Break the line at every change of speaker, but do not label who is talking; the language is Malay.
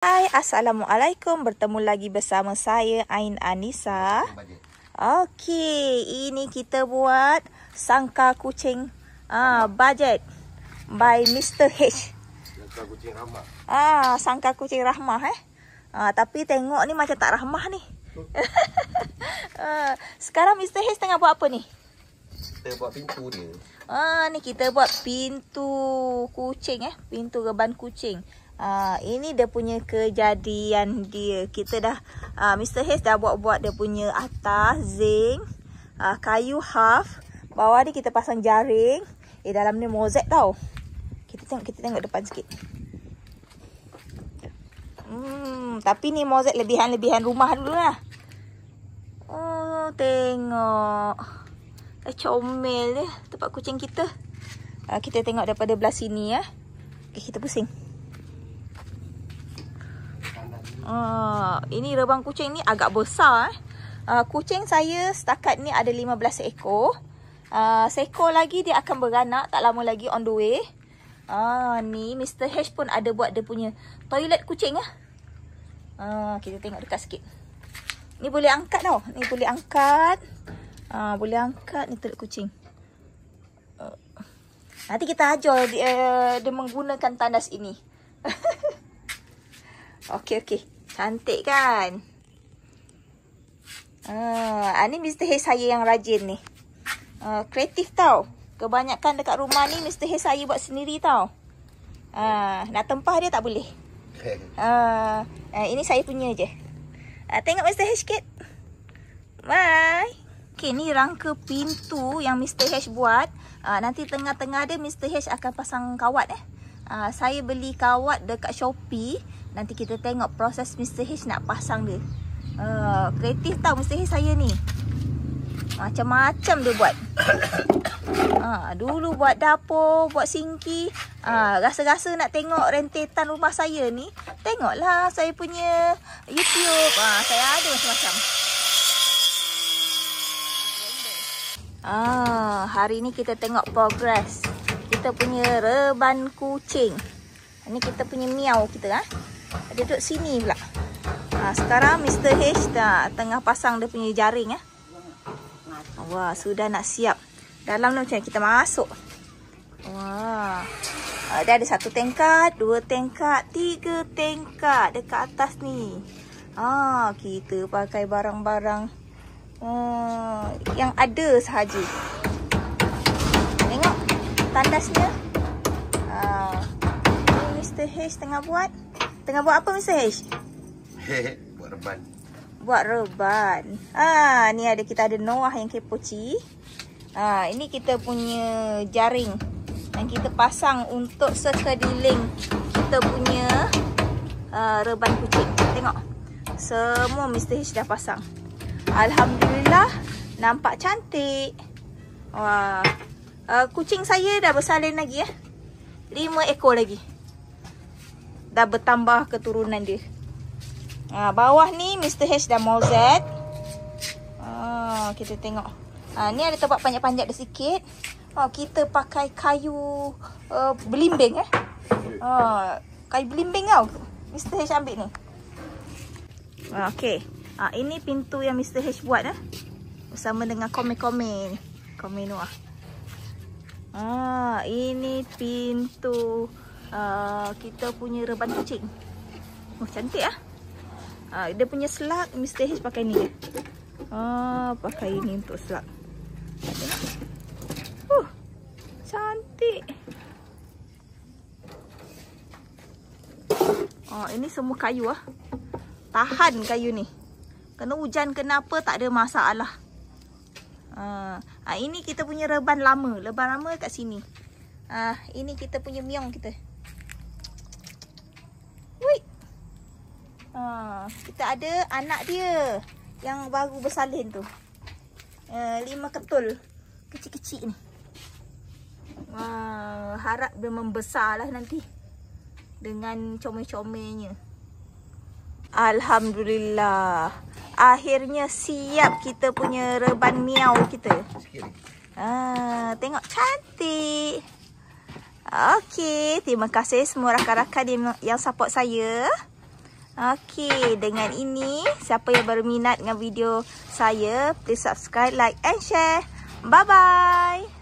Hai, Assalamualaikum. Bertemu lagi bersama saya, Ain Anissa. Okey, ini kita buat sangkar kucing budget by Mr. H.
Sangkar kucing rahmah.
Sangkar kucing rahmah tapi tengok ni macam tak rahmah ni. Sekarang Mr. H tengah buat apa ni?
Kita buat pintu dia.
Ni kita buat pintu kucing pintu reban kucing. Ini dia punya kejadian dia. Kita dah Mr. H dah buat dia punya atas zinc, kayu half, bawah ni kita pasang jaring. Dalam ni mozaik tau. Kita tengok depan sikit. Tapi ni mozaik lebihan rumah dulu lah. Tengok. Comel dia tempat kucing kita. Kita tengok daripada belah sini Okay, kita pusing. Ini rebang kucing ni agak besar. Kucing saya setakat ni ada 15 ekor. Seekor lagi dia akan beranak tak lama lagi on the way. Ni Mr. H pun ada buat dia punya toilet kucing kita tengok dekat sikit. Ni boleh angkat tau. Ni boleh angkat. Boleh angkat ni toilet kucing. Nanti kita ajar dia menggunakan tandas ini. Okey. Cantik kan? Ni Mr. H saya yang rajin ni. Kreatif tau. Kebanyakan dekat rumah ni Mr. H saya buat sendiri tau. Nak tempah dia tak boleh. Ini saya punya je. Tengok Mr. H sikit. Bye. Okay, ni rangka pintu yang Mr. H buat. Nanti tengah-tengah dia Mr. H akan pasang kawat Saya beli kawat dekat Shopee. Nanti kita tengok proses Mr. H nak pasang dia. Kreatif tau Mr. H saya ni. Macam-macam dia buat. Dulu buat dapur, buat sinki. Rasa-rasa nak tengok rentetan rumah saya ni, tengoklah saya punya YouTube. Saya ada macam-macam. Hari ni kita tengok progress kita punya reban kucing. Ni kita punya miau kita Dia duduk sini pula. Sekarang Mr. H tengah pasang dia punya jaring Wah, sudah nak siap. Dalam ni macam kita masuk. Wah. Dia ada 1 tingkat, 2 tingkat, 3 tingkat dekat atas ni. Kita pakai barang-barang yang ada sahaja. Tengok tandasnya. Mr. H tengah buat. Tengah buat apa Mr. H?
Buat reban.
Buat reban. Ni kita ada Noah yang kepoci. Ini kita punya jaring yang kita pasang untuk sekeliling kita punya reban kucing. Tengok. Semua Mr. H dah pasang. Alhamdulillah, nampak cantik. Wah. Kucing saya dah bersalin lagi 5 ekor lagi. Dah bertambah keturunan dia. Bawah ni Mr. H dah mozaik. Kita tengok. Ni ada tempat panjat-panjat dia sikit. Kita pakai kayu belimbing kayu belimbing tau. Mr. H ambil ni. Okey. Ini pintu yang Mr. H buat bersama dengan komen Noah. Ini pintu kita punya reban kucing. Cantik dia punya selak Mr. H pakai ni je. Pakai ini untuk selak. Cantik. Ini semua kayu tahan kayu ni. Kena hujan kenapa tak ada masalah. Ini kita punya reban lama. Reban lama kat sini. Ini kita punya miong kita. Wait. Kita ada anak dia yang baru bersalin tu. 5 ketul. Kecil-kecil ni. Harap dia membesar lah nanti. Dengan comel-comelnya. Alhamdulillah. Akhirnya siap kita punya reban miau kita. Tengok cantik. Okey, terima kasih semua rakan-rakan yang support saya. Okey, dengan ini, siapa yang berminat dengan video saya, please subscribe, like and share. Bye-bye.